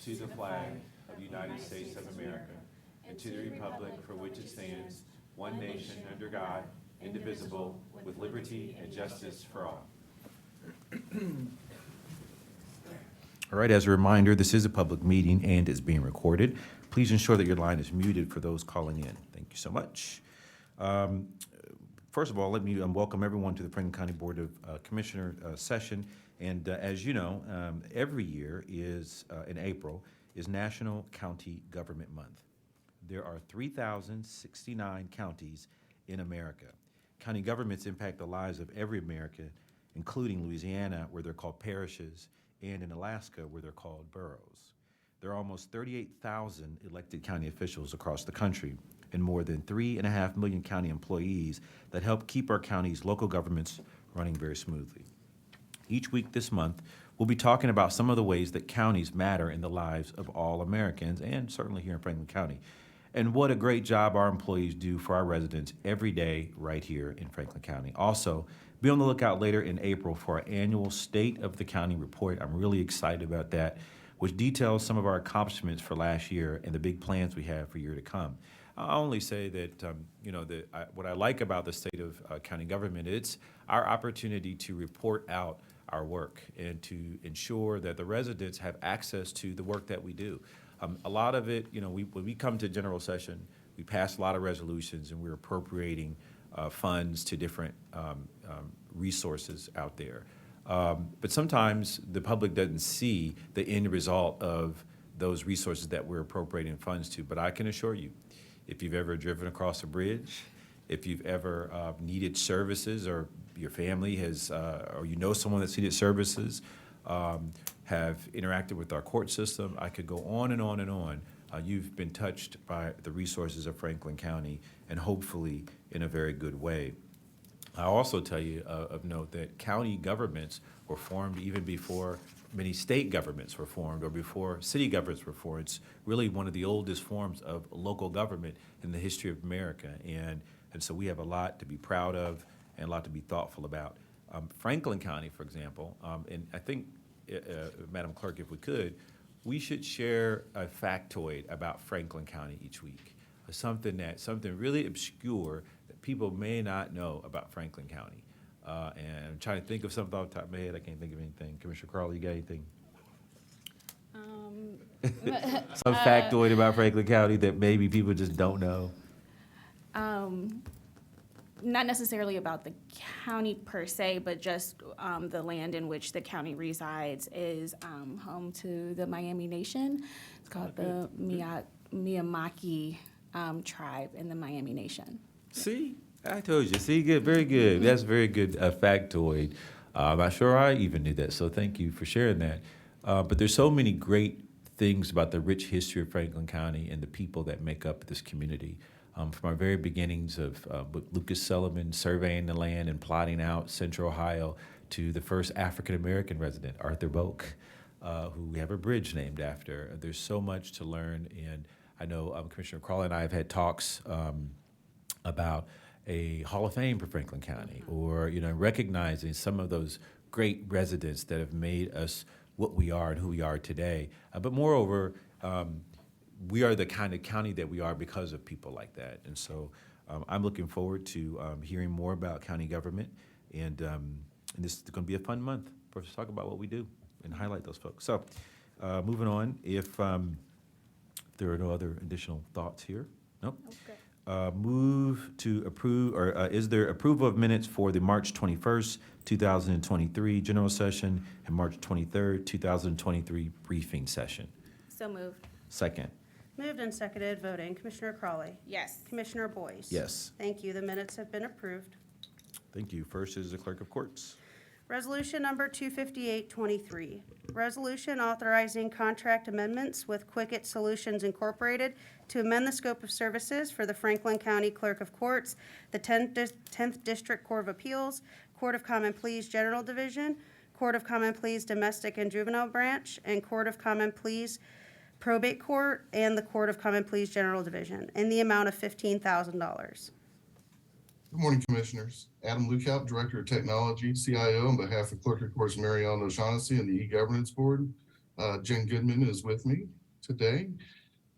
to the flag of the United States of America, and to the republic for which it stands, one nation under God, indivisible, with liberty and justice for all. All right, as a reminder, this is a public meeting and is being recorded. Please ensure that your line is muted for those calling in. Thank you so much. First of all, let me welcome everyone to the Franklin County Board of Commissioner session. And as you know, every year is in April is National County Government Month. There are 3,069 counties in America. County governments impact the lives of every American, including Louisiana, where they're called parishes, and in Alaska, where they're called boroughs. There are almost 38,000 elected county officials across the country and more than 3.5 million county employees that help keep our county's local governments running very smoothly. Each week this month, we'll be talking about some of the ways that counties matter in the lives of all Americans, and certainly here in Franklin County, and what a great job our employees do for our residents every day right here in Franklin County. Also, be on the lookout later in April for our annual State of the County report. I'm really excited about that, which details some of our accomplishments for last year and the big plans we have for year to come. I'll only say that, what I like about the state of county government, it's our opportunity to report out our work and to ensure that the residents have access to the work that we do. A lot of it, when we come to general session, we pass a lot of resolutions and we're appropriating funds to different resources out there. But sometimes the public doesn't see the end result of those resources that we're appropriating funds to. But I can assure you, if you've ever driven across a bridge, if you've ever needed services, or your family has, or someone that's needed services, have interacted with our court system, I could go on and on and on. You've been touched by the resources of Franklin County, and hopefully in a very good way. I'll also tell you of note that county governments were formed even before many state governments were formed, or before city governments were formed. It's really one of the oldest forms of local government in the history of America, and so we have a lot to be proud of and a lot to be thoughtful about. Franklin County, for example, and I think, Madam Clerk, if we could, we should share a factoid about Franklin County each week, something really obscure that people may not know about Franklin County. And I'm trying to think of something off the top of my head. I can't think of anything. Commissioner Crawley, you got anything? Some factoid about Franklin County that maybe people just don't know? Not necessarily about the county per se, but just the land in which the county resides is home to the Miami Nation. It's called the Miyamaki tribe in the Miami Nation. See, I told you. See, good, very good. That's a very good factoid. I'm not sure I even knew that, so thank you for sharing that. But there's so many great things about the rich history of Franklin County and the people that make up this community. From our very beginnings of Lucas Sullivan surveying the land and plotting out Central Ohio, to the first African-American resident, Arthur Boak, who we have a bridge named after. There's so much to learn, and I know Commissioner Crawley and I have had talks about a Hall of Fame for Franklin County, or recognizing some of those great residents that have made us what we are and who we are today. But moreover, we are the kind of county that we are because of people like that. And so I'm looking forward to hearing more about county government, and this is going to be a fun month for us to talk about what we do and highlight those folks. So moving on, if there are no other additional thoughts here? Nope. Okay. Move to approve, or is there approval of minutes for the March 21st, 2023 general session and March 23rd, 2023 briefing session? So moved. Second. Moved and seconded, voting. Commissioner Crawley. Yes. Commissioner Boyce. Yes. Thank you. The minutes have been approved. Thank you. First is the Clerk of Courts. Resolution number 25823. Resolution authorizing contract amendments with Quicket Solutions Incorporated to amend the scope of services for the Franklin County Clerk of Courts, the 10th District Court of Appeals, Court of Common Pleas General Division, Court of Common Pleas Domestic and Juvenile Branch, and Court of Common Pleas Probate Court, and the Court of Common Pleas General Division, in the amount of $15,000. Good morning, Commissioners. Adam Lukaup, Director of Technology, CIO, on behalf of Clerk of Courts Mariana O'Shaughnessy and the E-Governance Board. Jen Goodman is with me today.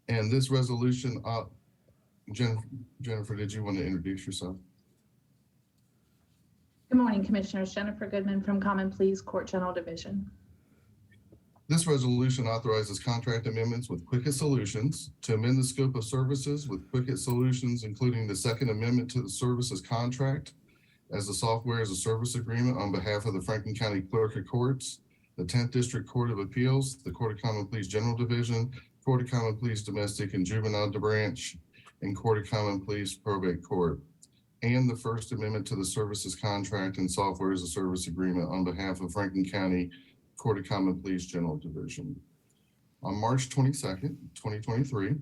And this resolution, Jennifer, did you want to introduce yourself? Good morning, Commissioners. Jennifer Goodman from Common Pleas Court General Division. This resolution authorizes contract amendments with Quicket Solutions to amend the scope of services with Quicket Solutions, including the second amendment to the services contract as the software as a service agreement on behalf of the Franklin County Clerk of Courts, the 10th District Court of Appeals, the Court of Common Pleas General Division, Court of Common Pleas Domestic and Juvenile Branch, and Court of Common Pleas Probate Court, and the First Amendment to the services contract and software as a service agreement on behalf of Franklin County Court of Common Pleas General Division. On March 22nd, 2023,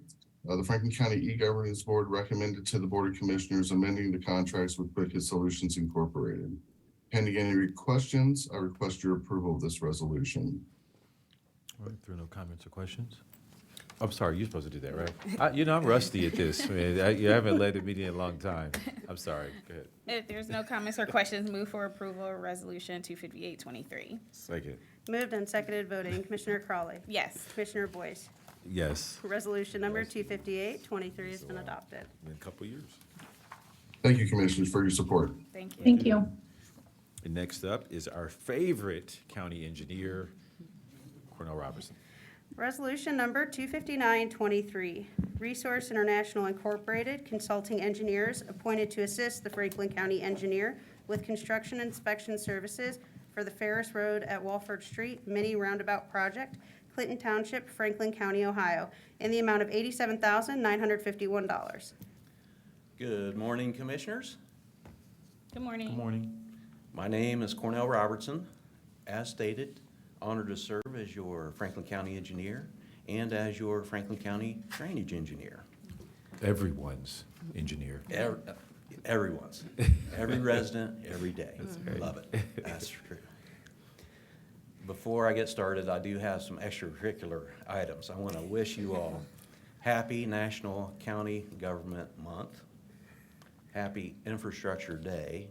the Franklin County E-Governance Board recommended to the Board of Commissioners amending the contracts with Quicket Solutions Incorporated. Pending any questions, I request your approval of this resolution. All right, if there are no comments or questions? I'm sorry, you're supposed to do that, right? I'm rusty at this, man. You haven't led the meeting in a long time. I'm sorry, go ahead. If there's no comments or questions, move for approval of Resolution 258-23. Second. Moved and seconded voting. Commissioner Crawley. Yes. Commissioner Boyce. Yes, Resolution number 258-23 has been adopted. in a couple years. Thank you, Commissioners, for your support. Thank you. Thank you. And next up is our favorite county engineer, Cornell Robertson. Resolution number 259-23, Resource International Incorporated Consulting Engineers appointed to assist the Franklin County Engineer with construction inspection services for the Ferris Road at Walford Street Mini Roundabout Project, Clinton Township, Franklin County, Ohio, in the amount of $87,951. Good morning, Commissioners. Good morning. Good morning. My name is Cornell Robertson. As stated, honored to serve as your Franklin County engineer and as your Franklin County drainage engineer. Everyone's engineer. Everyone's, every resident, every day. Love it. That's true. Before I get started, I do have some extracurricular items. I want to wish you all happy National County Government Month, happy Infrastructure Day,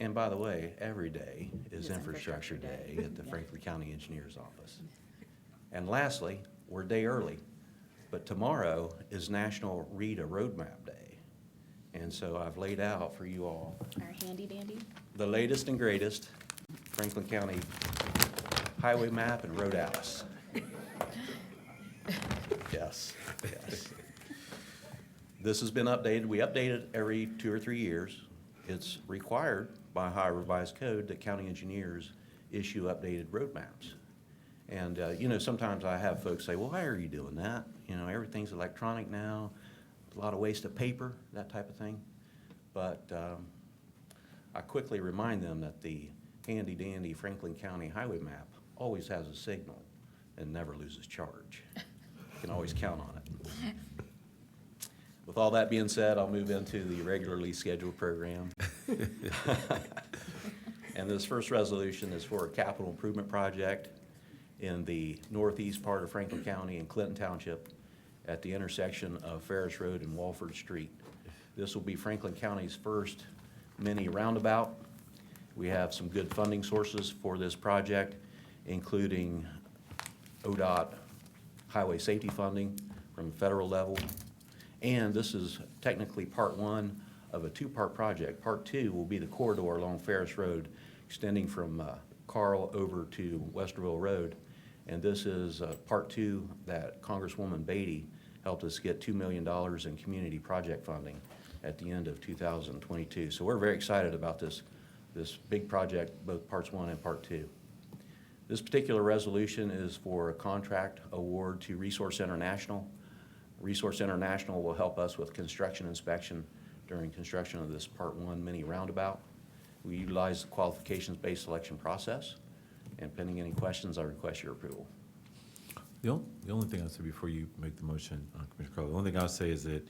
and by the way, every day is Infrastructure Day at the Franklin County Engineers Office. And lastly, we're a day early, but tomorrow is National Read a Roadmap Day. And so I've laid out for you all Our handy dandy. the latest and greatest Franklin County highway map and road atlas. Yes, yes. This has been updated. We update it every 2 or 3 years. It's required by Ohio Revised Code that county engineers issue updated road maps. And, sometimes I have folks say, well, why are you doing that? Everything's electronic now, a lot of waste of paper, that type of thing. But I quickly remind them that the handy-dandy Franklin County highway map always has a signal and never loses charge. You can always count on it. With all that being said, I'll move into the regularly scheduled program. And this first resolution is for a capital improvement project in the northeast part of Franklin County in Clinton Township at the intersection of Ferris Road and Walford Street. This will be Franklin County's first mini roundabout. We have some good funding sources for this project, including ODOT highway safety funding from the federal level. And this is technically part one of a two-part project. Part two will be the corridor along Ferris Road, extending from Carl over to Westerville Road. And this is part two that Congresswoman Beatty helped us get $2 million in community project funding at the end of 2022. So we're very excited about this big project, both parts one and part two. This particular resolution is for a contract award to Resource International. Resource International will help us with construction inspection during construction of this part one mini roundabout. We utilize the qualifications-based selection process, and pending any questions, I request your approval. The only thing I'll say before you make the motion, Commissioner Carl, the only thing I'll say is that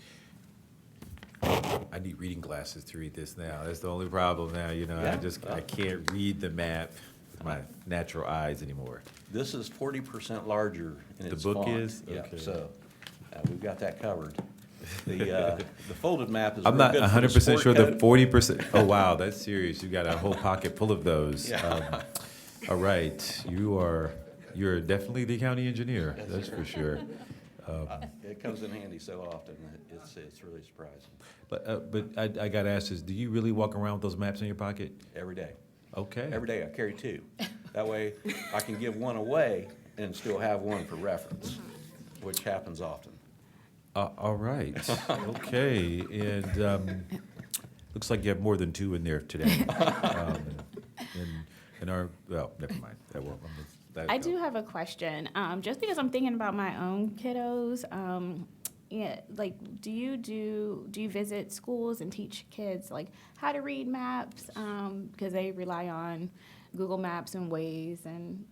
I need reading glasses to read this now. That's the only problem now, Yeah. I can't read the map with my natural eyes anymore. This is 40% larger in The its book font. is? Yeah, Okay. so we've got that covered. The folded map is I'm real not good for the 100% sport sure the code. 40%, oh wow, that's serious. You got a whole pocket full of those. Yeah. All right, you are You're definitely the county engineer, that's for sure. It comes in handy so often that it's really surprising. But I gotta ask this, do you really walk around with those maps in your pocket? Every day. Okay. Every day I carry two. That way I can give one away and still have one for reference, which happens often. All right, okay, and looks like you have more than two in there today. In our, well, never mind, that won't, I do have a question, just because I'm thinking about my own kiddos. Yeah, like, do you visit schools and teach kids like how to read maps? Because they rely on Google Maps and Waze, and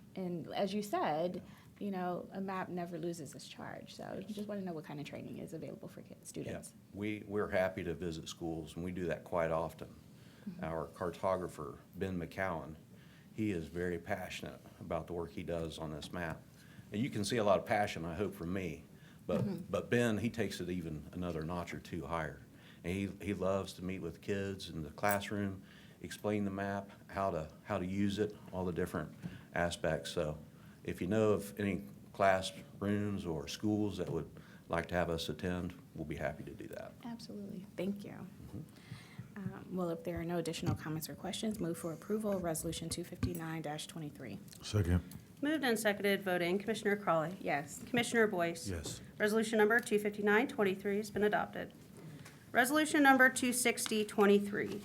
as you said, you know, a map never loses its charge. So I just want to know what kind of training is available for kids, students. Yeah, we're happy to visit schools, and we do that quite often. Our cartographer, Ben McCowan, he is very passionate about the work he does on this map. And you can see a lot of passion, I hope, from me. But Ben, he takes it even another notch or two higher. And he loves to meet with kids in the classroom, explain the map, how to use it, all the different aspects. So if you know of any classrooms or schools that would like to have us attend, we'll be happy to do that. Absolutely, thank you. Well, if there are no additional comments or questions, move for approval of Resolution 259-23. Second. Moved and seconded, voting. Commissioner Crawley. Yes. Commissioner Boyce. Yes. Resolution number 259-23 has been adopted. Resolution number 260-23,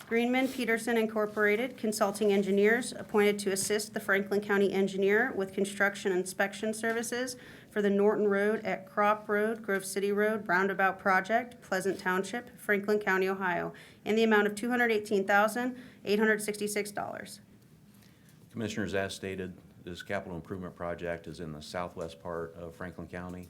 Greenman Peterson Incorporated Consulting Engineers appointed to assist the Franklin County Engineer with construction inspection services for the Norton Road at Crop Road, Grove City Road Roundabout Project, Pleasant Township, Franklin County, Ohio, in the amount of $218,866. Commissioners, as stated, this capital improvement project is in the southwest part of Franklin County.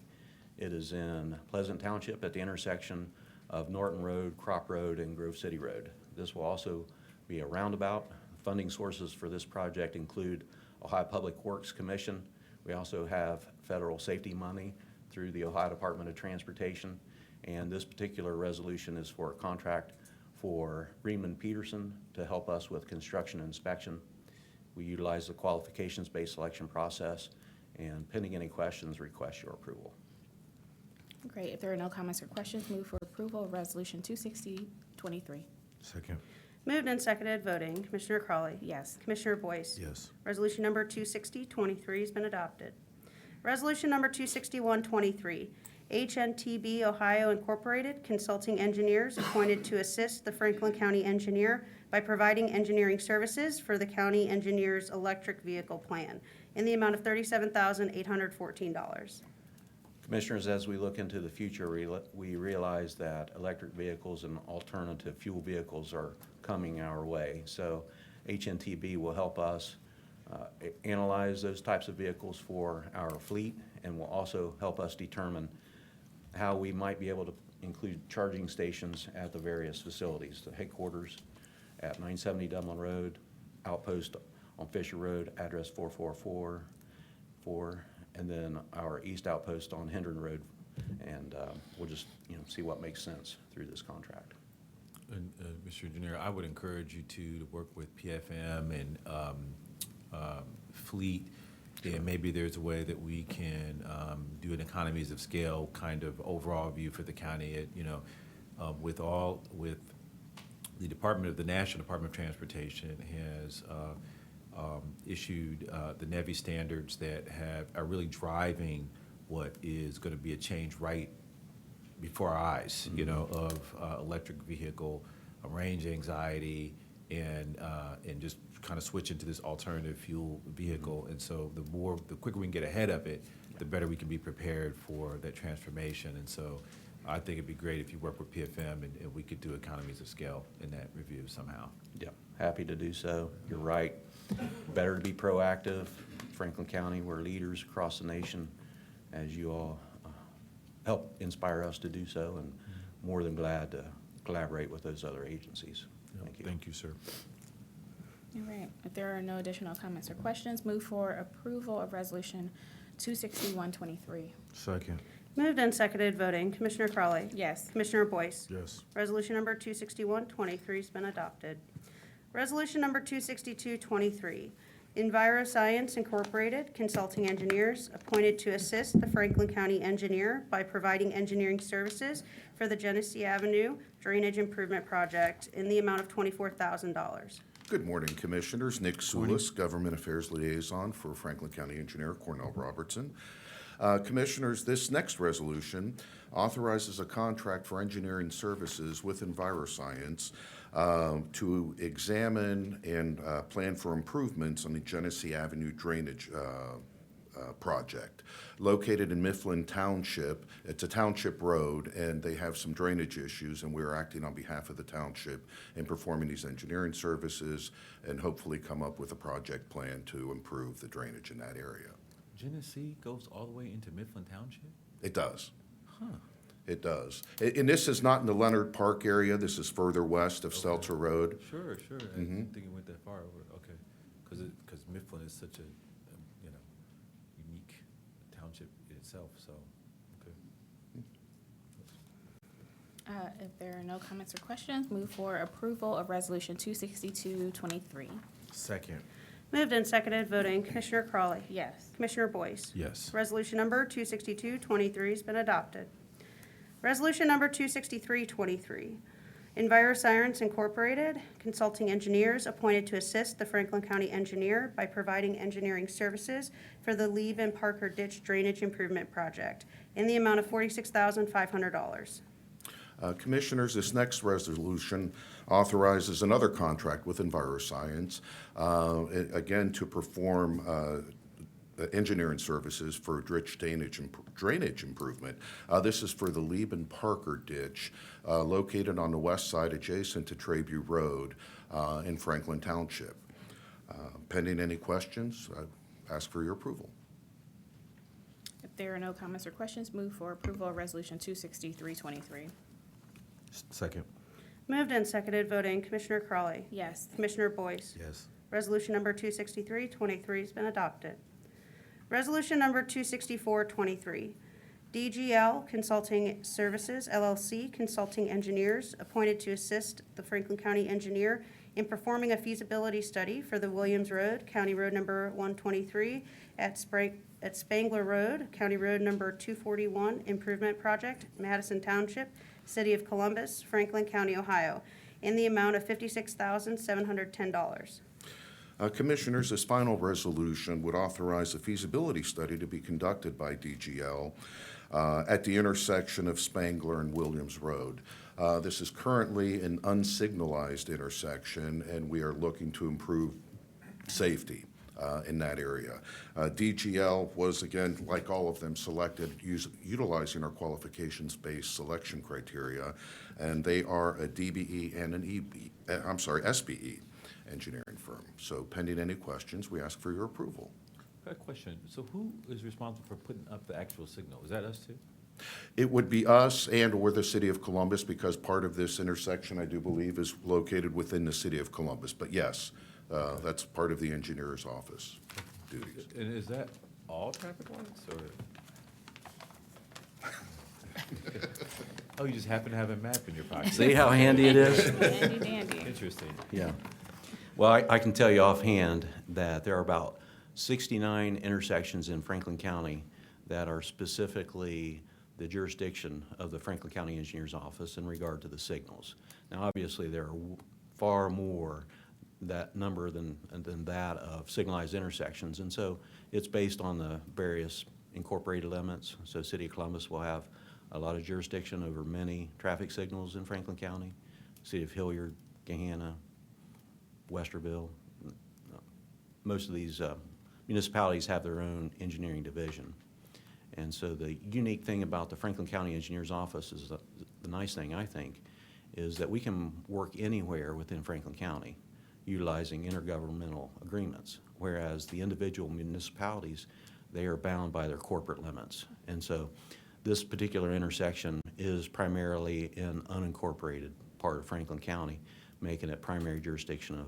It is in Pleasant Township at the intersection of Norton Road, Crop Road, and Grove City Road. This will also be a roundabout. Funding sources for this project include Ohio Public Works Commission. We also have federal safety money through the Ohio Department of Transportation. And this particular resolution is for a contract for Greenman Peterson to help us with construction inspection. We utilize the qualifications-based selection process, and pending any questions, request your approval. Great. If there are no comments or questions, move for approval of Resolution 260-23. Second. Moved and seconded, voting. Commissioner Crawley. Yes. Commissioner Boyce. Yes. Resolution number 260-23 has been adopted. Resolution number 261-23, HNTB Ohio Incorporated Consulting Engineers appointed to assist the Franklin County Engineer by providing engineering services for the county engineer's electric vehicle plan in the amount of $37,814. Commissioners, as we look into the future, we realize that electric vehicles and alternative fuel vehicles are coming our way. So HNTB will help us analyze those types of vehicles for our fleet, and will also help us determine how we might be able to include charging stations at the various facilities. The headquarters at 970 Dumlin Road, outpost on Fisher Road, address 4444, and then our east outpost on Hendron Road. And we'll just, see what makes sense through this contract. And, Mr. Engineer, I would encourage you to work with PFM and Fleet, and maybe there's a way that we can do an economies of scale kind of overall view for the county. With the National Department of Transportation has issued the NEVI standards that are really driving what is going to be a change right before our eyes, of electric vehicle range anxiety and just kind of switch into this alternative fuel vehicle. And so the quicker we can get ahead of it, the better we can be prepared for that transformation. And so I think it'd be great if you work with PFM and we could do economies of scale in that review somehow. Yeah, happy to do so. You're right. Better to be proactive. Franklin County, we're leaders across the nation, as you all help inspire us to do so, and more than glad to collaborate with those other agencies. Thank you. Thank you, sir. All right. If there are no additional comments or questions, move for approval of Resolution 261-23. Second. Moved and seconded, voting. Commissioner Crawley. Yes. Commissioner Boyce. Yes. Resolution number 261-23 has been adopted. Resolution number 262-23, EnviroScience Incorporated, consulting engineers, appointed to assist the Franklin County engineer by providing engineering services for the Genesee Avenue Drainage Improvement Project in the amount of $24,000. Good morning, Commissioners. Nick Soulis, Government Affairs Liaison for Franklin County Engineer Cornell Robertson. Commissioners, this next resolution authorizes a contract for engineering services with EnviroScience to examine and plan for improvements on the Genesee Avenue drainage project located in Mifflin Township. It's a township road, and they have some drainage issues, and we're acting on behalf of the township in performing these engineering services and hopefully come up with a project plan to improve the drainage in that area. Genesee goes all the way into Mifflin Township? It does. Huh. It does. And this is not in the Leonard Park area. This is further west of Stelter Road. Sure, sure. I didn't think it went that far over. Okay. Because Mifflin is such a, unique township itself, so, okay. If there are no comments or questions, move for approval of Resolution 262-23. Second. Moved and seconded, voting Commissioner Crawley. Yes. Commissioner Boyce. Yes. Resolution number 262-23 has been adopted. Resolution number 263-23, EnviroScience Incorporated, consulting engineers appointed to assist the Franklin County engineer by providing engineering services for the Leave and Parker Ditch Drainage Improvement Project in the amount of $46,500. Commissioners, this next resolution authorizes another contract with EnviroScience, again, to perform engineering services for ditch drainage improvement. This is for the Lieb and Parker Ditch, located on the west side adjacent to Trabue Road in Franklin Township. Pending any questions, I ask for your approval. If there are no comments or questions, move for approval of Resolution 263-23. Second. Moved and seconded, voting Commissioner Crawley. Yes. Commissioner Boyce. Yes. Resolution number 263-23 has been adopted. Resolution number 264-23, DGL Consulting Services, LLC, consulting engineers appointed to assist the Franklin County engineer in performing a feasibility study for the Williams Road, County Road number 123 at Spangler Road, County Road number 241 Improvement Project, Madison Township, City of Columbus, Franklin County, Ohio, in the amount of $56,710. Commissioners, this final resolution would authorize a feasibility study to be conducted by DGL at the intersection of Spangler and Williams Road. This is currently an unsignalized intersection, and we are looking to improve safety in that area. DGL was, again, like all of them, selected utilizing our qualifications-based selection criteria, and they are a DBE and an SBE engineering firm. So pending any questions, we ask for your approval. Got a question. So who is responsible for putting up the actual signal? Is that us too? It would be us and/or the City of Columbus, because part of this intersection, I do believe, is located within the City of Columbus. But yes, that's part of the engineer's office duties. And is that all traffic lights or? Oh, you just happen to have a map in your pocket. See how handy it is? Dandy dandy. Interesting. Yeah. Well, I can tell you offhand that there are about 69 intersections in Franklin County that are specifically the jurisdiction of the Franklin County Engineers Office in regard to the signals. Now, obviously, there are far more that number than that of signalized intersections, and so it's based on the various incorporated limits. So City of Columbus will have a lot of jurisdiction over many traffic signals in Franklin County. City of Hilliard, Gahanna, Westerville, most of these municipalities have their own engineering division. And so the unique thing about the Franklin County Engineers Office is the nice thing, I think, is that we can work anywhere within Franklin County utilizing intergovernmental agreements, whereas the individual municipalities, they are bound by their corporate limits. And so this particular intersection is primarily in unincorporated part of Franklin County, making it primary jurisdiction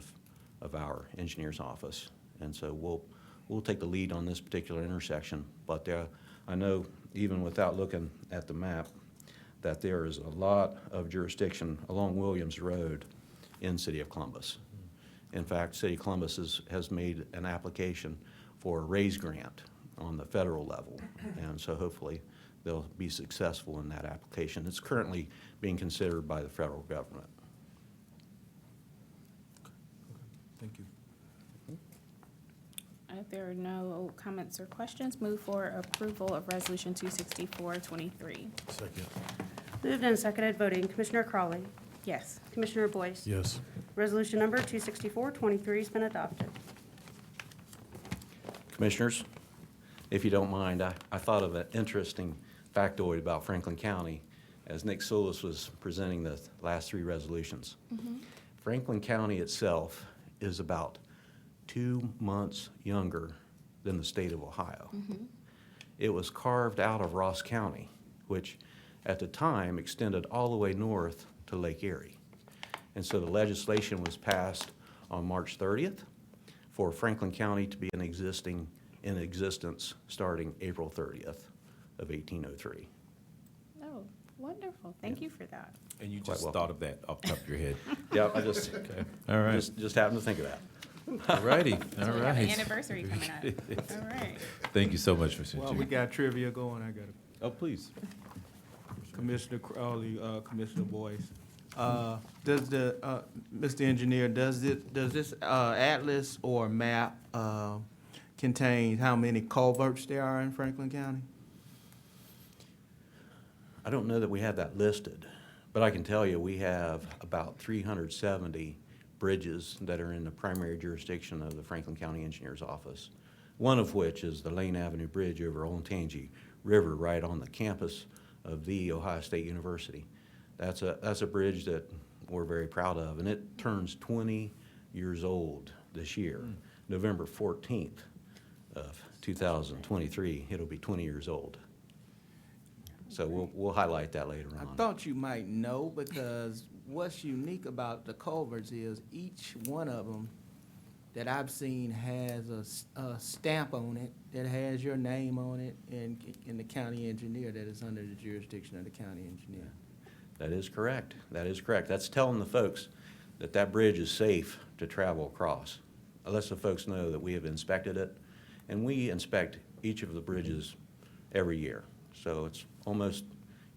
of our engineer's office. And so we'll take the lead on this particular intersection. But I know, even without looking at the map, that there is a lot of jurisdiction along Williams Road in City of Columbus. In fact, City of Columbus has made an application for a raise grant on the federal level, and so hopefully they'll be successful in that application. It's currently being considered by the federal government. Thank you. If there are no comments or questions, move for approval of Resolution 264-23. Second. Moved and seconded, voting. Commissioner Crawley. Yes. Commissioner Boyce. Yes. Resolution number 264-23 has been adopted. Commissioners, if you don't mind, I thought of an interesting factoid about Franklin County as Nick Soulis was presenting the last three resolutions. Franklin County itself is about 2 months younger than the state of Ohio. It was carved out of Ross County, which at the time extended all the way north to Lake Erie. And so the legislation was passed on March 30th for Franklin County to be in existence starting April 30th of 1803. Oh, wonderful. Thank you for that. And you Quite just welcome. thought of that off the top of your head. Yeah, I just, All right. just happened to think of that. All righty. All So we have an right. anniversary coming up. All right. Thank you so much, Mr. Well, Chair. we got trivia going. I got it. Oh, please. Commissioner Crowley, Commissioner Boyce. Does the, Mr. Engineer, does this atlas or map contain how many culverts there are in Franklin County? I don't know that we have that listed, but I can tell you we have about 370 bridges that are in the primary jurisdiction of the Franklin County Engineers Office, one of which is the Lane Avenue Bridge over Olentangy River right on the campus of the Ohio State University. That's a bridge that we're very proud of, and it turns 20 years old this year. November 14th of 2023, it'll be 20 years old. So we'll highlight that later I on. thought you might know, because what's unique about the culverts is each one of them that I've seen has a stamp on it that has your name on it and the county engineer that is under the jurisdiction of the county engineer. That is correct. That is correct. That's telling the folks that that bridge is safe to travel across. Unless the folks know that we have inspected it, and we inspect each of the bridges every year. So it's almost,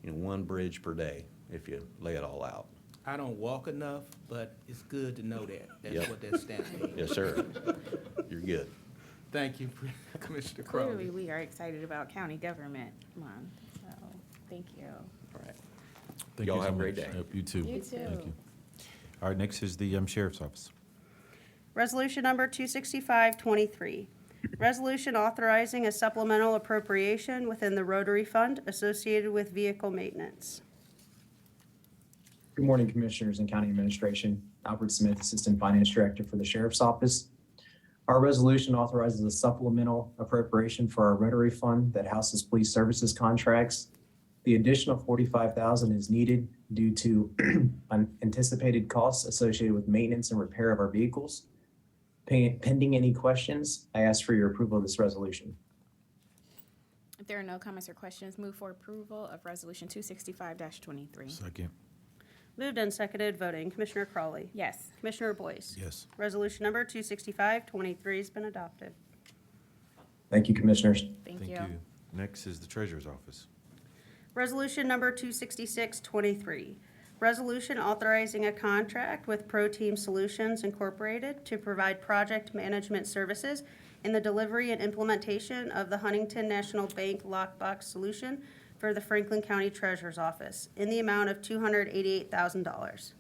one bridge per day if you lay it all out. I don't walk enough, but it's good to know that. That's Yep. what that stamp means. Yes, sir. You're good. Thank you, Commissioner Crowley. Clearly, we are excited about county government month, so thank you. All right. Thank Y'all you so have a great much. day. Yep, you too. You too. Thank you. All right, next is the Sheriff's Office. Resolution number 265-23. Resolution authorizing a supplemental appropriation within the Rotary Fund associated with vehicle maintenance. Good morning, Commissioners and County Administration. Albert Smith, Assistant Finance Director for the Sheriff's Office. Our resolution authorizes a supplemental appropriation for our Rotary Fund that houses police services contracts. The additional $45,000 is needed due to unanticipated costs associated with maintenance and repair of our vehicles. Pending any questions, I ask for your approval of this resolution. If there are no comments or questions, move for approval of Resolution 265-23. Second. Moved and seconded, voting. Commissioner Crawley. Yes. Commissioner Boyce. Yes. Resolution number 265-23 has been adopted. Thank you, Commissioners. Thank Thank you. you. Next is the Treasurer's Office. Resolution number 266-23. Resolution authorizing a contract with Pro Team Solutions Incorporated to provide project management services in the delivery and implementation of the Huntington National Bank Lockbox Solution for the Franklin County Treasurer's Office in the amount of $288,000.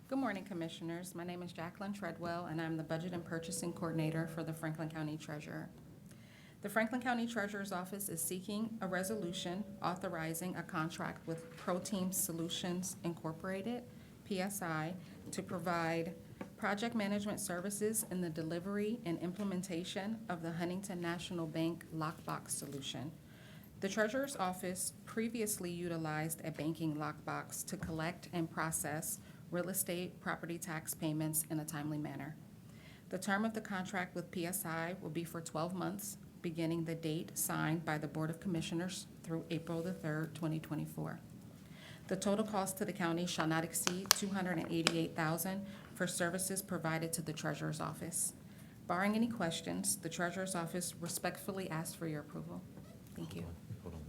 Good morning, Commissioners. My name is Jacqueline Treadwell, and I'm the Budget and Purchasing Coordinator for the Franklin County Treasurer. The Franklin County Treasurer's Office is seeking a resolution authorizing a contract with Pro Team Solutions Incorporated, PSI, to provide project management services in the delivery and implementation of the Huntington National Bank Lockbox Solution. The Treasurer's Office previously utilized a banking lockbox to collect and process real estate property tax payments in a timely manner. The term of the contract with PSI will be for 12 months, beginning the date signed by the Board of Commissioners through April the 3rd, 2024. The total cost to the county shall not exceed $288,000 for services provided to the Treasurer's Office. Barring any questions, the Treasurer's Office respectfully asks for your approval. Thank you. Hold on.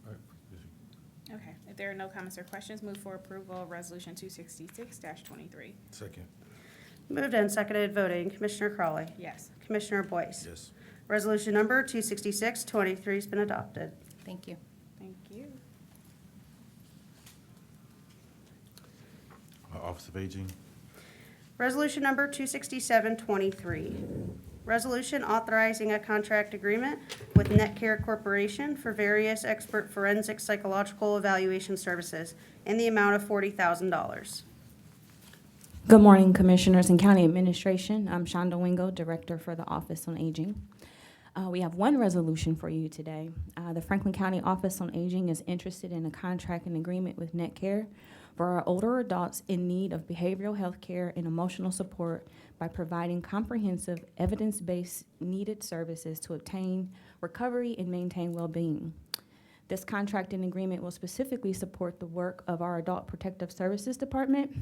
All right, proceed. Okay, if there are no comments or questions, move for approval of Resolution 266-23. Second. Moved and seconded, voting. Commissioner Crawley. Yes. Commissioner Boyce. Yes. Resolution number 266-23 has been adopted. Thank you. Thank you. Office of Aging. Resolution number 267-23. Resolution authorizing a contract agreement with Netcare Corporation for various expert forensic psychological evaluation services in the amount of $40,000. Good morning, Commissioners and County Administration. I'm Shonda Wingo, Director for the Office on Aging. We have one resolution for you today. The Franklin County Office on Aging is interested in a contract and agreement with Netcare for our older adults in need of behavioral health care and emotional support by providing comprehensive, evidence-based needed services to obtain recovery and maintain well-being. This contract and agreement will specifically support the work of our Adult Protective Services Department,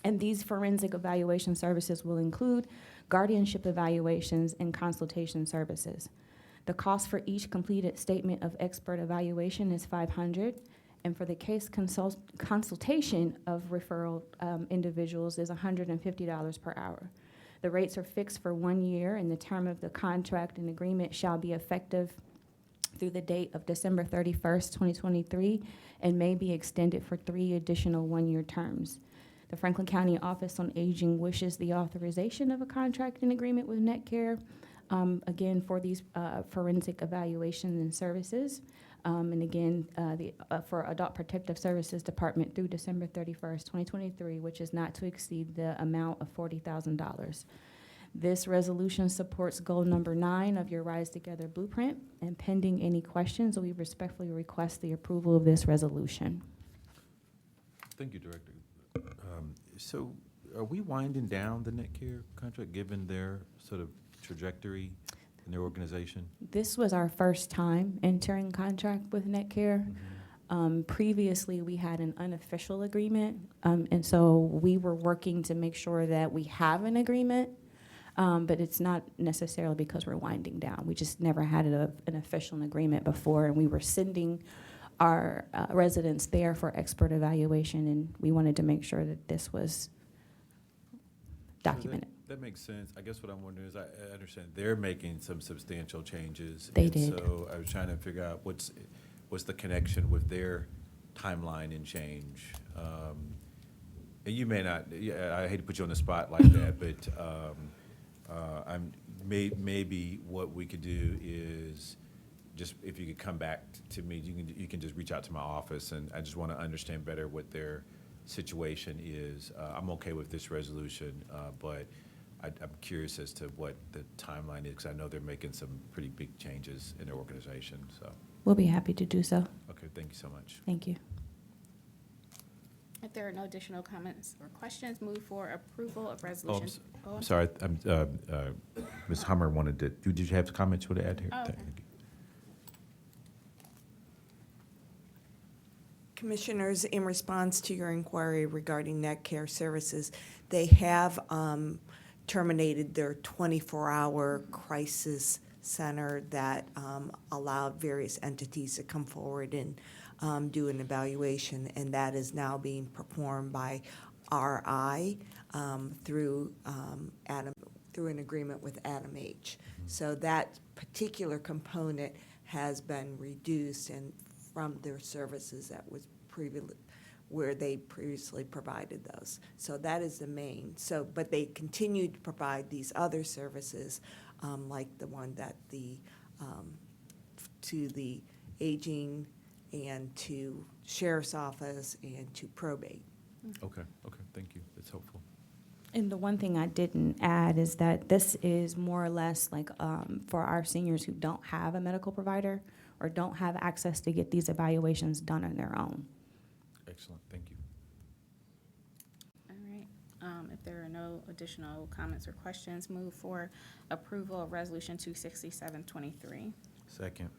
and these forensic evaluation services will include guardianship evaluations and consultation services. The cost for each completed statement of expert evaluation is $500, and for the case consultation of referral individuals is $150 per hour. The rates are fixed for 1 year, and the term of the contract and agreement shall be effective through the date of December 31st, 2023, and may be extended for 3 additional 1-year terms. The Franklin County Office on Aging wishes the authorization of a contract and agreement with Netcare, again, for these forensic evaluations and services. And again, for Adult Protective Services Department through December 31st, 2023, which is not to exceed the amount of $40,000. This resolution supports goal number 9 of your Rise Together Blueprint, and pending any questions, we respectfully request the approval of this resolution. Thank you, Director. So are we winding down the Netcare contract, given their sort of trajectory in their organization? This was our first time entering contract with Netcare. Previously, we had an unofficial agreement, and so we were working to make sure that we have an agreement, but it's not necessarily because we're winding down. We just never had an official agreement before, and we were sending our residents there for expert evaluation, and we wanted to make sure that this was documented. That makes sense. I guess what I'm wondering is, I understand they're making some substantial changes. They and did. So I was trying to figure out what's the connection with their timeline and change. And you may not, yeah, I hate to put you on the spot like that, but maybe what we could do is, just if you could come back to me, you can just reach out to my office, and I just want to understand better what their situation is. I'm okay with this resolution, but I'm curious as to what the timeline is, because I know they're making some pretty big changes in their organization, so. We'll be happy to do so. Okay, thank you so much. Thank you. If there are no additional comments or questions, move for approval of Oh, resolution. I'm sorry, Ms. Hummer wanted to, did you have comments you want to add here? Oh, okay. Thank you. Commissioners, in response to your inquiry regarding Netcare services, they have terminated their 24-hour crisis center that allowed various entities to come forward and do an evaluation, and that is now being performed by RI through an agreement with Adam H. So that particular component has been reduced and from their services that was where they previously provided those. So that is the main. So, but they continue to provide these other services, like the one that to the aging and to sheriff's office and to probate. Okay, thank you, that's helpful. And the one thing I didn't add is that this is more or less like for our seniors who don't have a medical provider or don't have access to get these evaluations done on their own. Excellent, thank you. All right. If there are no additional comments or questions, move for approval of Resolution 26723. Second.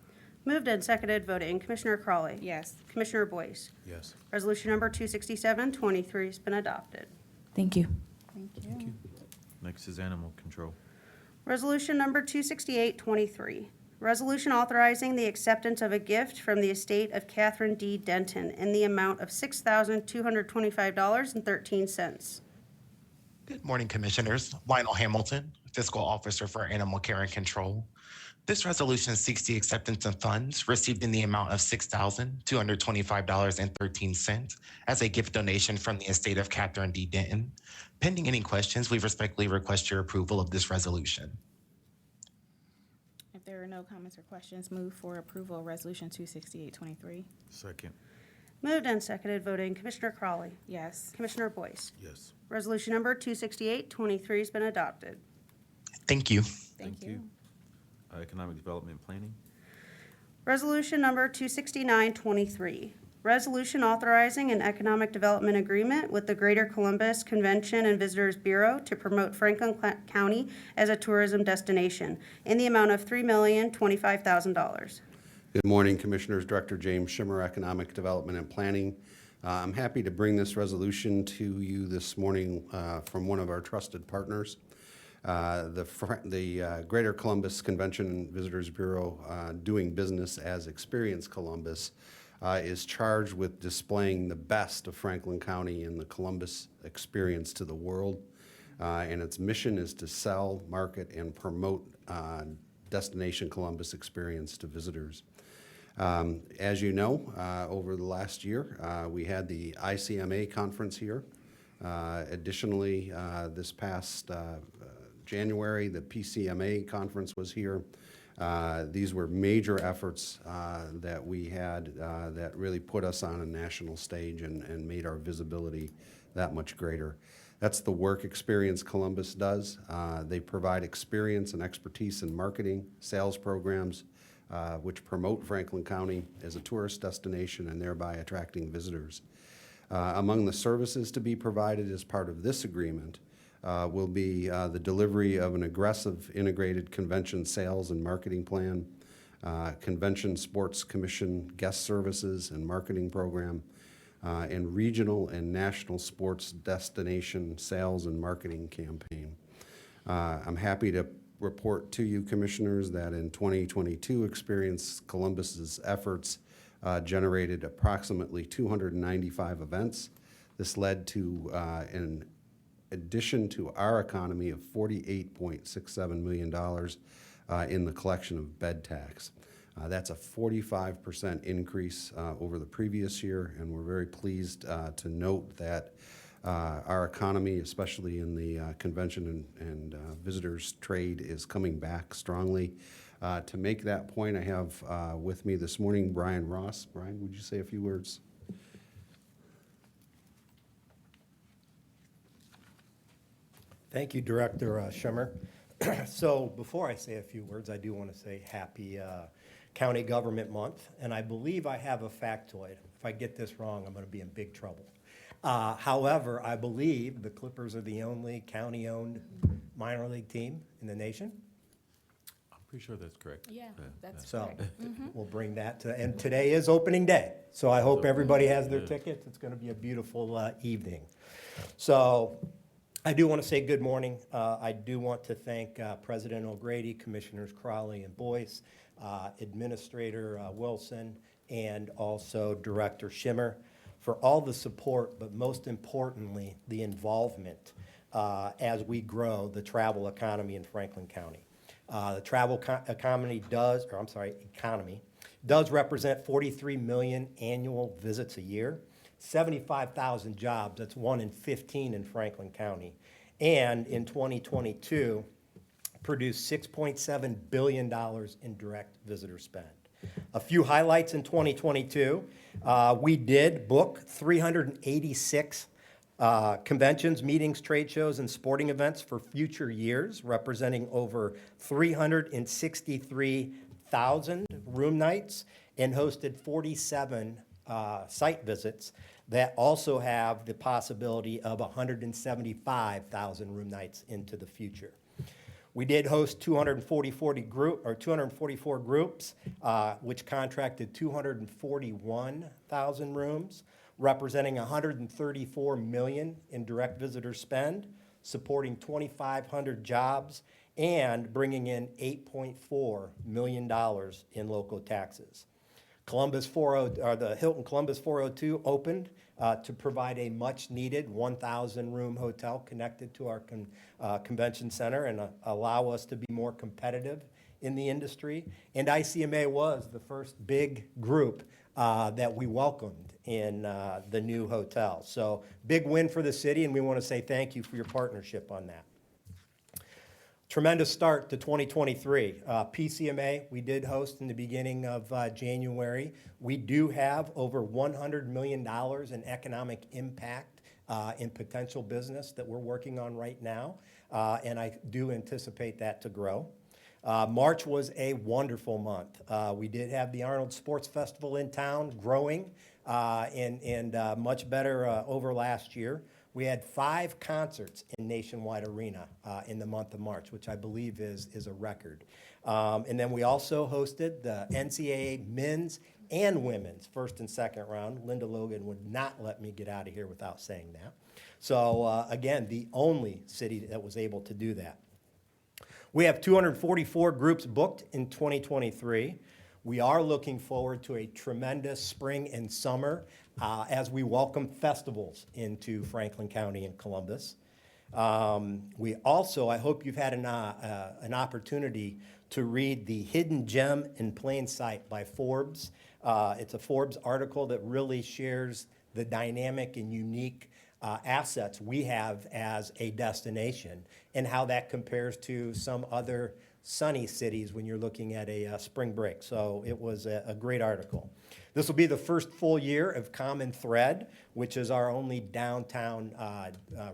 Moved and seconded, voting. Commissioner Crawley. Yes. Commissioner Boyce. Yes. Resolution number 26723 has been adopted. Thank you. Thank you. Next is animal control. Resolution number 26823, resolution authorizing the acceptance of a gift from the estate of Catherine D. Denton in the amount of $6,225.13. Good morning, Commissioners. Lionel Hamilton, Fiscal Officer for Animal Care and Control. This resolution seeks the acceptance of funds received in the amount of $6,225.13 as a gift donation from the estate of Catherine D. Denton. Pending any questions, we respectfully request your approval of this resolution. If there are no comments or questions, move for approval of Resolution 26823. Second. Moved and seconded, voting. Commissioner Crawley. Yes. Commissioner Boyce. Yes. Resolution number 26823 has been adopted. Thank you. Thank you. Economic development planning. Resolution number 26923, resolution authorizing an economic development agreement with the Greater Columbus Convention and Visitors Bureau to promote Franklin County as a tourism destination in the amount of $3,025,000. Good morning, Commissioners. Director James Schimmer, Economic Development and Planning. I'm happy to bring this resolution to you this morning from one of our trusted partners. The Greater Columbus Convention and Visitors Bureau, doing business as Experience Columbus, is charged with displaying the best of Franklin County and the Columbus experience to the world. And its mission is to sell, market, and promote Destination Columbus experience to visitors. As you know, over the last year, we had the ICMA conference here. Additionally, this past January, the PCMA conference was here. These were major efforts that we had that really put us on a national stage and made our visibility that much greater. That's the work Experience Columbus does. They provide experience and expertise in marketing, sales programs, which promote Franklin County as a tourist destination and thereby attracting visitors. Among the services to be provided as part of this agreement will be the delivery of an aggressive integrated convention sales and marketing plan, Convention Sports Commission guest services and marketing program, and regional and national sports destination sales and marketing campaign. I'm happy to report to you, Commissioners, that in 2022, Experience Columbus's efforts generated approximately 295 events. This led to an addition to our economy of $48.67 million in the collection of bed tax. That's a 45% increase over the previous year, and we're very pleased to note that our economy, especially in the convention and visitors trade, is coming back strongly. To make that point, I have with me this morning Brian Ross. Brian, would you say a few words? Thank you, Director Schimmer. So before I say a few words, I do want to say happy County Government Month, and I believe I have a factoid. If I get this wrong, I'm going to be in big trouble. However, I believe the Clippers are the only county-owned minor league team in the nation. I'm pretty sure that's correct. Yeah, that's So correct. we'll bring that to, and today is opening day. So I hope everybody has their tickets. It's going to be a beautiful evening. So I do want to say good morning. I do want to thank President O'Grady, Commissioners Crawley and Boyce, Administrator Wilson, and also Director Schimmer for all the support, but most importantly, the involvement as we grow the travel economy in Franklin County. The travel economy does represent 43 million annual visits a year, 75,000 jobs, that's 1 in 15 in Franklin County. And in 2022, produced $6.7 billion in direct visitor spend. A few highlights in 2022, we did book 386 Conventions, meetings, trade shows, and sporting events for future years, representing over 363,000 room nights, and hosted 47 site visits that also have the possibility of 175,000 room nights into the future. We did host 244 groups, which contracted 241,000 rooms, representing 134 million in direct visitor spend, supporting 2,500 jobs, and bringing in $8.4 million in local taxes. The Hilton Columbus 402 opened to provide a much-needed 1,000-room hotel connected to our convention center and allow us to be more competitive in the industry. And ICMA was the first big group that we welcomed in the new hotel. So big win for the city, and we want to say thank you for your partnership on that. Tremendous start to 2023. PCMA, we did host in the beginning of January. We do have over $100 million in economic impact in potential business that we're working on right now, and I do anticipate that to grow. March was a wonderful month. We did have the Arnold Sports Festival in town, growing and much better over last year. We had 5 concerts in Nationwide Arena in the month of March, which I believe is a record. And then we also hosted the NCAA men's and women's first and second round. Linda Logan would not let me get out of here without saying that. So again, the only city that was able to do that. We have 244 groups booked in 2023. We are looking forward to a tremendous spring and summer as we welcome festivals into Franklin County and Columbus. We also, I hope you've had an opportunity to read The Hidden Gem in Plain Sight by Forbes. It's a Forbes article that really shares the dynamic and unique assets we have as a destination and how that compares to some other sunny cities when you're looking at a spring break. So it was a great article. This will be the first full year of Common Thread, which is our only downtown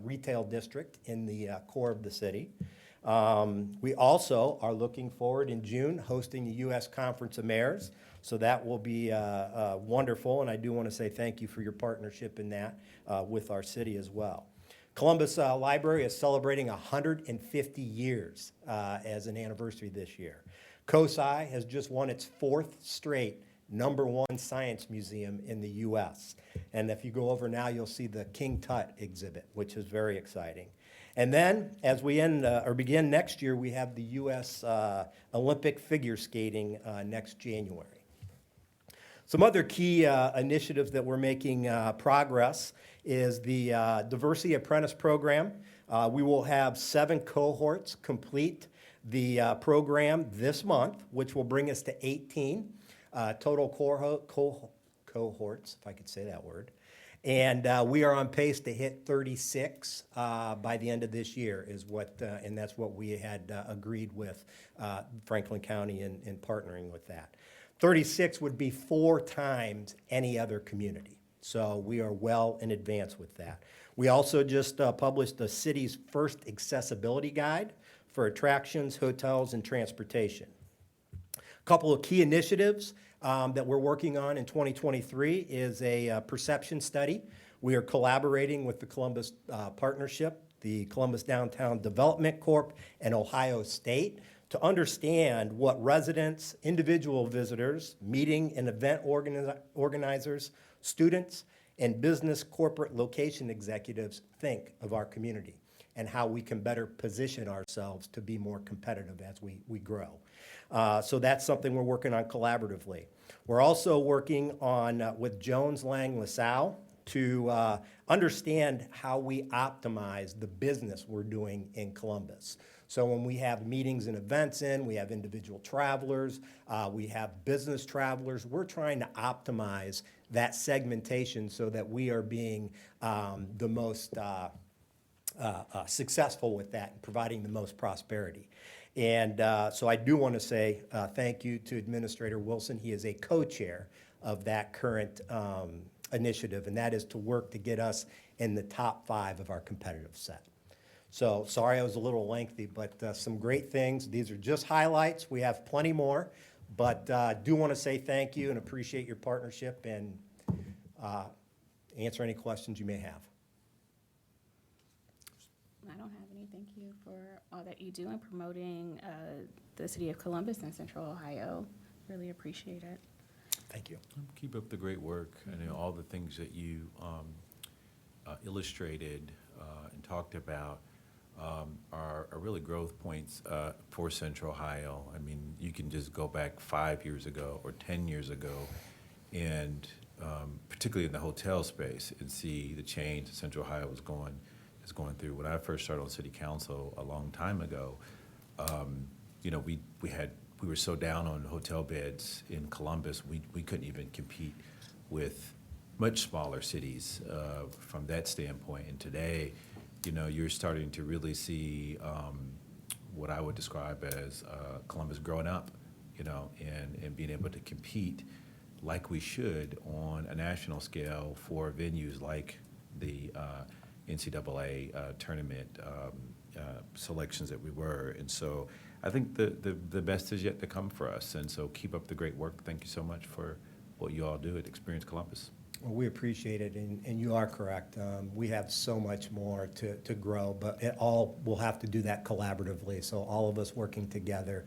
retail district in the core of the city. We also are looking forward in June hosting the U.S. Conference of Mayors. So that will be wonderful, and I do want to say thank you for your partnership in that with our city as well. Columbus Library is celebrating 150 years as an anniversary this year. COSI has just won its 4th straight #1 science museum in the U.S. And if you go over now, you'll see the King Tut exhibit, which is very exciting. And then, as we begin next year, we have the U.S. Olympic figure skating next January. Some other key initiatives that we're making progress is the Diversity Apprentice Program. We will have 7 cohorts complete the program this month, which will bring us to 18 total cohorts, if I could say that word. And we are on pace to hit 36 by the end of this year, and that's what we had agreed with Franklin County in partnering with that. 36 would be 4 times any other community. So we are well in advance with that. We also just published the city's first accessibility guide for attractions, hotels, and transportation. A couple of key initiatives that we're working on in 2023 is a perception study. We are collaborating with the Columbus Partnership, the Columbus Downtown Development Corp., and Ohio State to understand what residents, individual visitors, meeting and event organizers, students, and business corporate location executives think of our community and how we can better position ourselves to be more competitive as we grow. So that's something we're working on collaboratively. We're also working on with Jones Lang LaSalle to understand how we optimize the business we're doing in Columbus. So when we have meetings and events we have individual travelers, we have business travelers, we're trying to optimize that segmentation so that we are being the most successful with that and providing the most prosperity. And so I do want to say thank you to Administrator Wilson. He is a co-chair of that current initiative, and that is to work to get us in the top 5 of our competitive set. So, sorry I was a little lengthy, but some great things. These are just highlights. We have plenty more, but do want to say thank you and appreciate your partnership and answer any questions you may have. I don't have any. Thank you for all that you do in promoting the city of Columbus and Central Ohio. Really appreciate it. Thank you. Keep up the great work, and all the things that you illustrated and talked about are really growth points for Central Ohio. I mean, you can just go back 5 years ago or 10 years ago, and particularly in the hotel space, and see the change that Central Ohio is going through. When I first started on city council a long time ago, you know, we were so down on hotel beds in Columbus, we couldn't even compete with much smaller cities from that standpoint. And today, you know, you're starting to really see what I would describe as Columbus growing up, you know, and being able to compete like we should on a national scale for venues like the NCAA tournament selections that we were. And so I think the best is yet to come for us. And so keep up the great work. Thank you so much for what you all do at Experience Columbus. Well, we appreciate it, and you are correct. We have so much more to grow, but it all, we'll have to do that collaboratively. So all of us working together,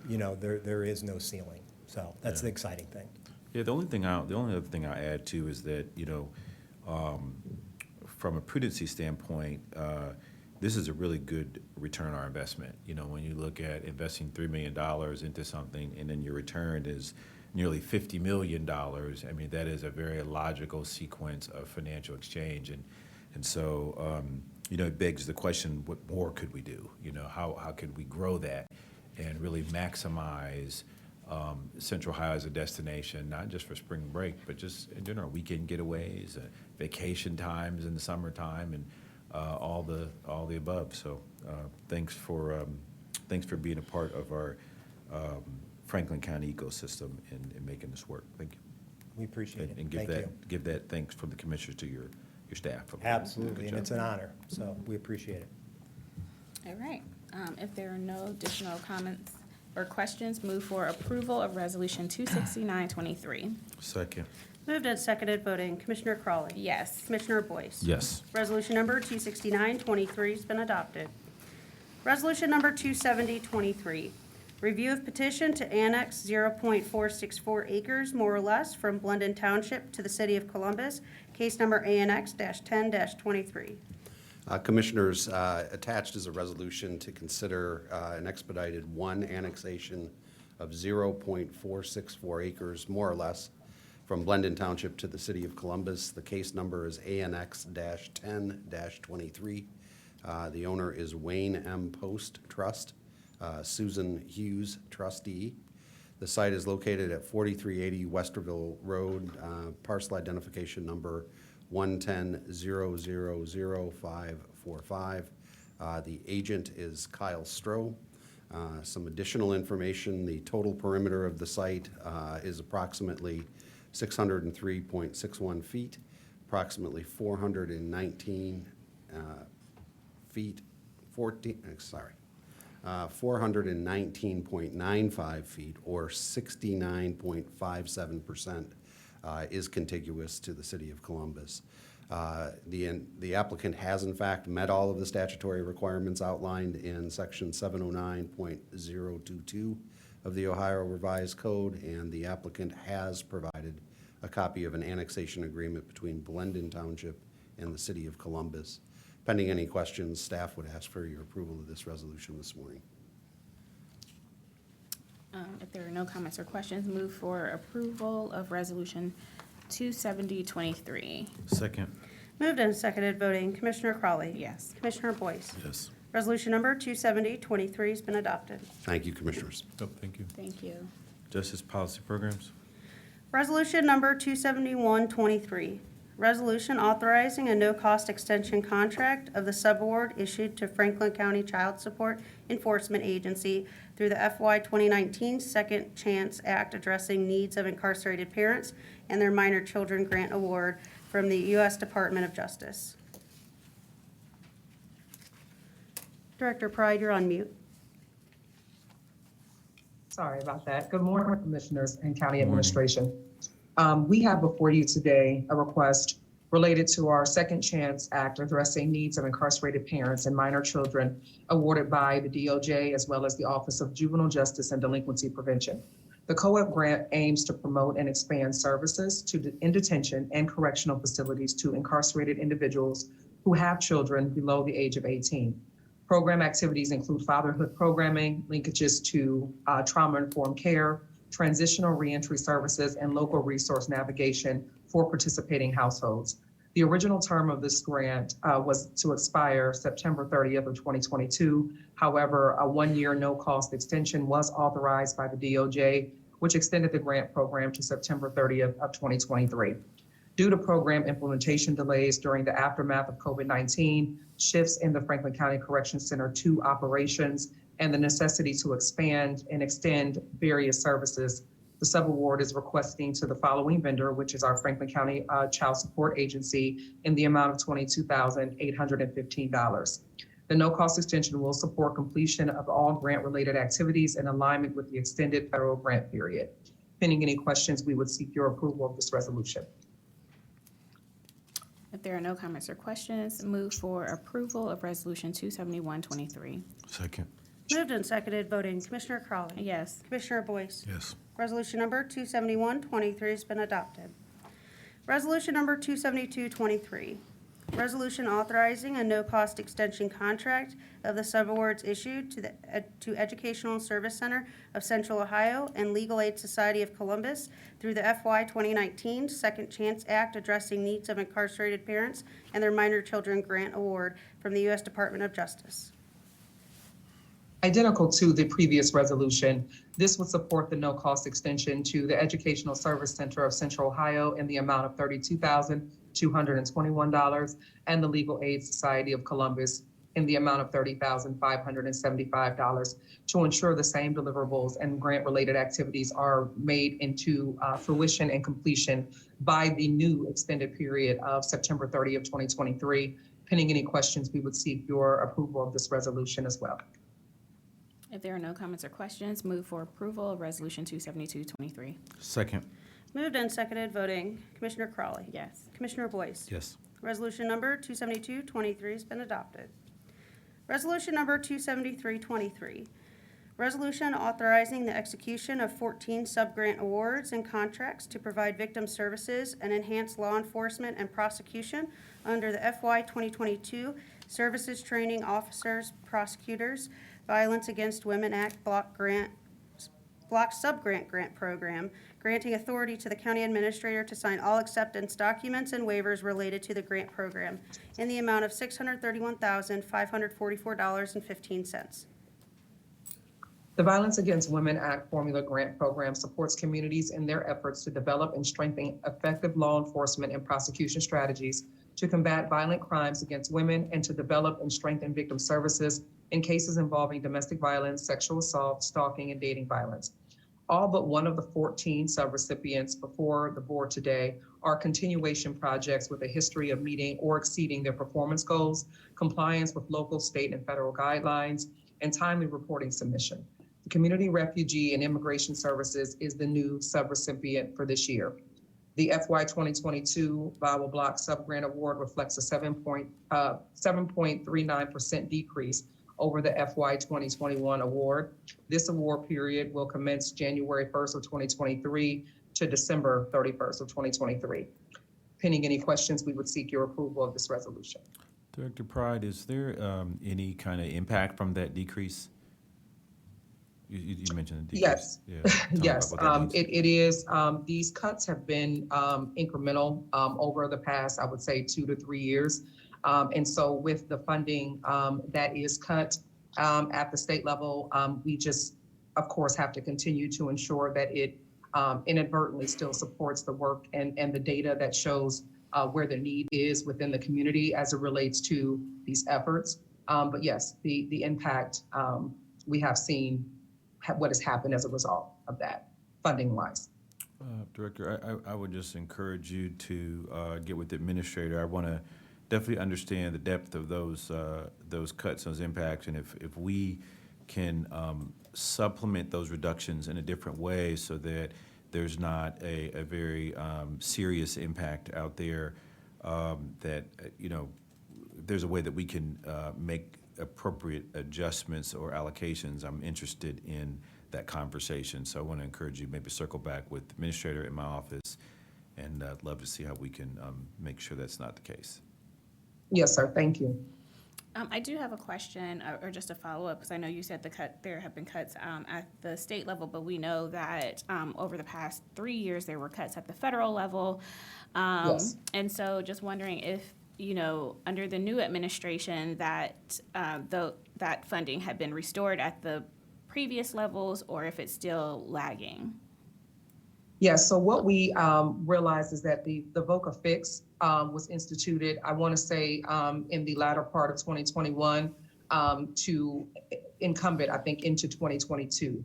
you know, there is no ceiling. So that's the exciting thing. Yeah, the only other thing I'll add too is that, you know, from a prudency standpoint, this is a really good return on our investment. You know, when you look at investing $3 million into something and then your return is nearly $50 million, I mean, that is a very logical sequence of financial exchange. And so, you know, it begs the question, what more could we do? You know, how could we grow that and really maximize Central Ohio as a destination, not just for spring break, but just in general, weekend getaways, vacation times in the summertime, and all the above. So thanks for being a part of our Franklin County ecosystem and making this work. Thank you. We appreciate it. And Thank you. give that thanks from the commissioners to your staff. Absolutely, Good and it's job. an honor. So we appreciate it. All right. If there are no additional comments or questions, move for approval of Resolution 269-23. Second. Moved and seconded, voting. Commissioner Crawley. Yes. Commissioner Boyce. Yes. Resolution number 269-23 has been adopted. Resolution number 270-23, review of petition to annex 0.464 acres, more or less, from Blendon Township to the City of Columbus, case number ANX-10-23. Commissioners, attached is a resolution to consider an expedited annexation of 0.464 acres, more or less, from Blendon Township to the City of Columbus. The case number is ANX-10-23. The owner is Wayne M. Post Trust, Susan Hughes, trustee. The site is located at 4380 Westerville Road, parcel identification number 110-000-545. The agent is Kyle Stroh. Some additional information, the total perimeter of the site is approximately 603.61 feet, approximately 419 feet, 419.95 feet, or 69.57% is contiguous to the City of Columbus. The applicant has in fact met all of the statutory requirements outlined in section 709.022 of the Ohio Revised Code, and the applicant has provided a copy of an annexation agreement between Blendon Township and the City of Columbus. Pending any questions, staff would ask for your approval of this resolution this morning. If there are no comments or questions, move for approval of Resolution 270-23. Second. Moved and seconded, voting. Commissioner Crawley. Yes. Commissioner Boyce. Yes. Resolution number 270-23 has been adopted. Thank you, Commissioners. Oh, thank you. Thank you. Justice Policy Programs. Resolution number 271-23, Resolution authorizing a no-cost extension contract of the subaward issued to Franklin County Child Support Enforcement Agency through the FY 2019 Second Chance Act addressing needs of incarcerated parents and their minor children grant award from the U.S. Department of Justice. Director Pride, you're on mute. Sorry about that. Good morning, Commissioners and County Administration. We have before you today a request related to our Second Chance Act addressing needs of incarcerated parents and minor children awarded by the DOJ as well as the Office of Juvenile Justice and Delinquency Prevention. The COEP grant aims to promote and expand services in detention and correctional facilities to incarcerated individuals who have children below the age of 18. Program activities include fatherhood programming, linkages to trauma-informed care, transitional reentry services, and local resource navigation for participating households. The original term of this grant was to expire September 30th of 2022. However, a one-year no-cost extension was authorized by the DOJ, which extended the grant program to September 30th of 2023. Due to program implementation delays during the aftermath of COVID-19, shifts in the Franklin County Correction Center 2 operations, and the necessity to expand and extend various services, the subaward is requesting to the following vendor, which is our Franklin County Child Support Agency, in the amount of $22,815. The no-cost extension will support completion of all grant-related activities in alignment with the extended federal grant period. Pending any questions, we would seek your approval of this resolution. If there are no comments or questions, move for approval of Resolution 271-23. Second. Moved and seconded, voting. Commissioner Crawley. Yes. Commissioner Boyce. Yes. Resolution number 271-23 has been adopted. Resolution number 272-23. Resolution authorizing a no-cost extension contract of the subawards issued to Educational Service Center of Central Ohio and Legal Aid Society of Columbus through the FY 2019 Second Chance Act addressing needs of incarcerated parents and their minor children grant award from the U.S. Department of Justice. Identical to the previous resolution, this would support the no-cost extension to the Educational Service Center of Central Ohio in the amount of $32,221 and the Legal Aid Society of Columbus in the amount of $30,575 to ensure the same deliverables and grant-related activities are made into fruition and completion by the new extended period of September 30 of 2023. Pending any questions, we would seek your approval of this resolution as well. If there are no comments or questions, move for approval of Resolution 272-23. Second. Moved and seconded, voting. Commissioner Crawley. Yes. Commissioner Boyce. Yes. Resolution number 272-23 has been adopted. Resolution number 273-23. Resolution authorizing the execution of 14 subgrant awards and contracts to provide victim services and enhance law enforcement and prosecution under the FY 2022 Services Training Officers Prosecutors Violence Against Women Act Block Subgrant Grant Program, granting authority to the county administrator to sign all acceptance documents and waivers related to the grant program in the amount of $631,544.15. The Violence Against Women Act Formula Grant Program supports communities in their efforts to develop and strengthen effective law enforcement and prosecution strategies to combat violent crimes against women and to develop and strengthen victim services in cases involving domestic violence, sexual assault, stalking, and dating violence. All but one of the 14 subrecipients before the board today are continuation projects with a history of meeting or exceeding their performance goals, compliance with local, state, and federal guidelines, and timely reporting submission. The Community Refugee and Immigration Services is the new subrecipient for this year. The FY 2022 Bible Block Subgrant Award reflects a 7.39% decrease over the FY 2021 award. This award period will commence January 1st of 2023 to December 31st of 2023. Pending any questions, we would seek your approval of this resolution. Director Pride, is there any kind of impact from that decrease? You mentioned the decrease. Yes, Yeah. Tell me yes, about what that means. it is. These cuts have been incremental over the past, I would say, 2 to 3 years. And so with the funding that is cut at the state level, we just, of course, have to continue to ensure that it inadvertently still supports the work and the data that shows where the need is within the community as it relates to these efforts. But yes, the impact, we have seen what has happened as a result of that, funding-wise. Director, I would just encourage you to get with the administrator. I want to definitely understand the depth of those cuts, those impacts, and if we can supplement those reductions in a different way so that there's not a very serious impact out there, that, there's a way that we can make appropriate adjustments or allocations. I'm interested in that conversation. So I want to encourage you maybe circle back with the administrator in my office, and I'd love to see how we can make sure that's not the case. Yes, sir. Thank you. I do have a question or just a follow-up, because I know you said there have been cuts at the state level, but we know that over the past 3 years, there were cuts at the federal level. Yes. And so just wondering if, under the new administration, that that funding had been restored at the previous levels, or if it's still lagging. Yes, so what we realized is that the VOCA fix was instituted, I want to say, in the latter part of 2021 to incumbent, I think, into 2022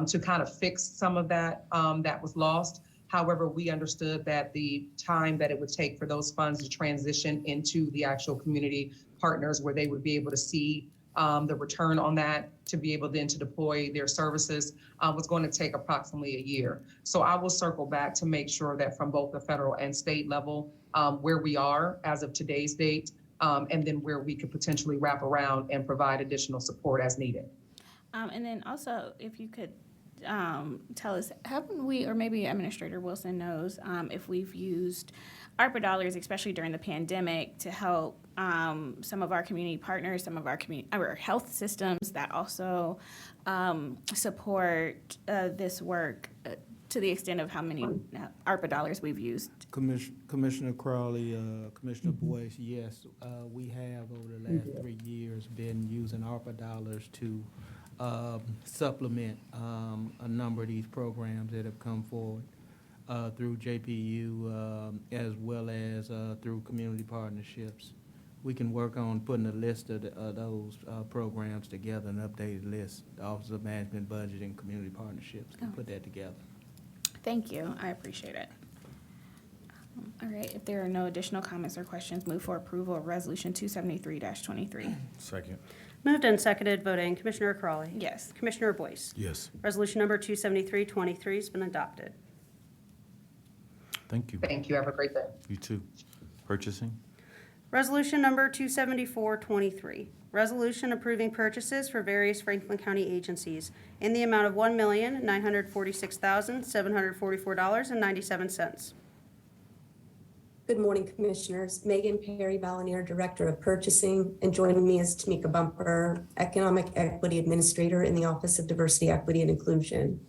to kind of fix some of that that was lost. However, we understood that the time that it would take for those funds to transition into the actual community partners where they would be able to see the return on that to be able then to deploy their services was going to take approximately a year. So I will circle back to make sure that from both the federal and state level, where we are as of today's date, and then where we could potentially wrap around and provide additional support as needed. And then also, if you could tell us, haven't we, or maybe Administrator Wilson knows, if we've used ARPA dollars, especially during the pandemic, to help some of our community partners, some of our health systems that also support this work to the extent of how many ARPA dollars we've used. Commissioner Crawley, Commissioner Boyce, yes, we have over the last 3 years been using ARPA dollars to supplement a number of these programs that have come forward through JPU as well as through community partnerships. We can work on putting a list of those programs together, an updated list. The Office of Management, Budget, and Community Partnerships can put that together. Thank you. I appreciate it. All right. If there are no additional comments or questions, move for approval of Resolution 273-23. Second. Moved and seconded, voting. Commissioner Crawley. Yes. Commissioner Boyce. Yes. Resolution number 273-23 has been adopted. Thank you. Thank you. Have a great day. You too. Purchasing? Resolution number 274-23, resolution approving purchases for various Franklin County agencies in the amount of $1,946,744.97. Good morning, Commissioners. Megan Perry Balanier, Director of Purchasing, and joining me is Tamika Bumper, Economic Equity Administrator in the Office of Diversity, Equity, and Inclusion.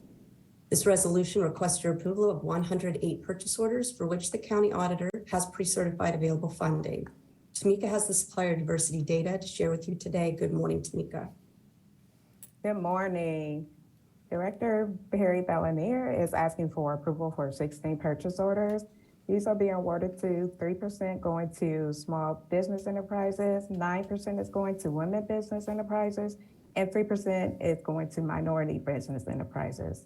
This resolution requests your approval of 108 purchase orders for which the county auditor has pre-certified available funding. Tamika has the supplier diversity data to share with you today. Good morning, Tamika. Good morning. Director Perry Balanier is asking for approval for 16 purchase orders. These are being awarded to 3% going to small business enterprises, 9% is going to women business enterprises, and 3% is going to minority business enterprises.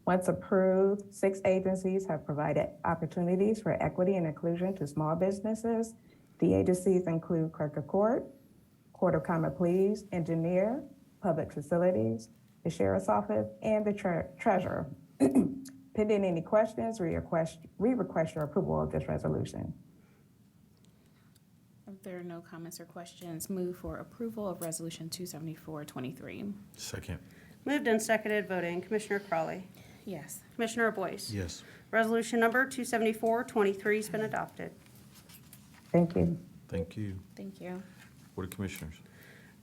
Once approved, 6 agencies have provided opportunities for equity and inclusion to small businesses. The agencies include Clerk of Court, Court of Common Pleas, Engineer, Public Facilities, the Sheriff's Office, and the Treasurer. Pending any questions, we request your approval of this resolution. If there are no comments or questions, move for approval of Resolution 274-23. Second. Moved and seconded, voting. Commissioner Crawley. Yes. Commissioner Boyce. Yes. Resolution number 274-23 has been adopted. Thank you. Thank you. Thank you. Board of Commissioners.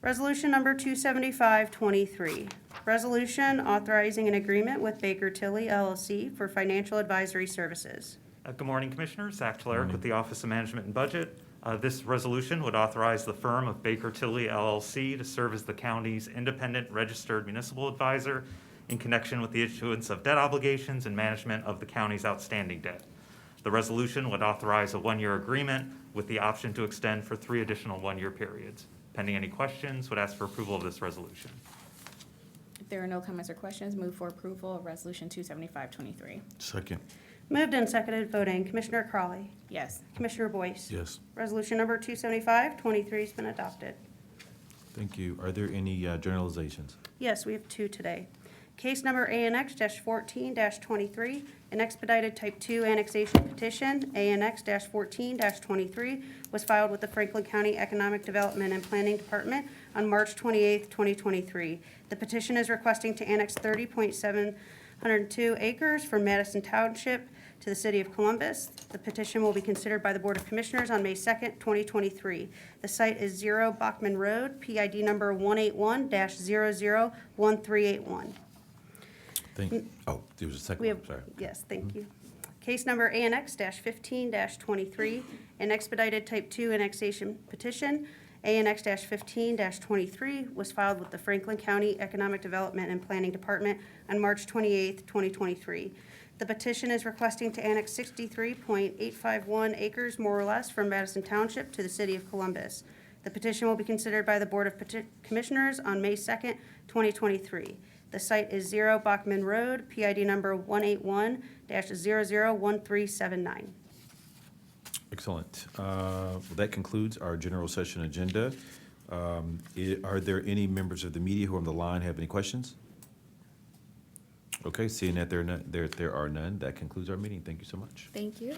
Resolution number 275-23, resolution authorizing an agreement with Baker Tilly LLC for financial advisory services. Good morning, Commissioners. Zach Tlarek with the Office of Management and Budget. This resolution would authorize the firm of Baker Tilly LLC to serve as the county's independent registered municipal advisor in connection with the issuance of debt obligations and management of the county's outstanding debt. The resolution would authorize a one-year agreement with the option to extend for 3 additional one-year periods. Pending any questions, would ask for approval of this resolution. If there are no comments or questions, move for approval of Resolution 275-23. Second. Moved and seconded, voting. Commissioner Crawley. Yes. Commissioner Boyce. Yes. Resolution number 275-23 has been adopted. Thank you. Are there any generalizations? Yes, we have two today. Case number ANX-14-23, an expedited Type 2 annexation petition, ANX-14-23, was filed with the Franklin County Economic Development and Planning Department on March 28, 2023. The petition is requesting to annex 30.702 acres from Madison Township to the City of Columbus. The petition will be considered by the Board of Commissioners on May 2nd, 2023. The site is 0 Bachman Road, PID number 181-001381. Oh, there was a second We one, have, sorry. yes, thank you. Case number ANX-15-23, an expedited Type 2 annexation petition. ANX-15-23 was filed with the Franklin County Economic Development and Planning Department on March 28, 2023. The petition is requesting to annex 63.851 acres, more or less, from Madison Township to the City of Columbus. The petition will be considered by the Board of Commissioners on May 2nd, 2023. The site is 0 Bachman Road, PID number 181-001379. Excellent. Well, that concludes our general session agenda. Are there any members of the media who are on the line have any questions? Okay, seeing that there are none, that concludes our meeting. Thank you so much. Thank you.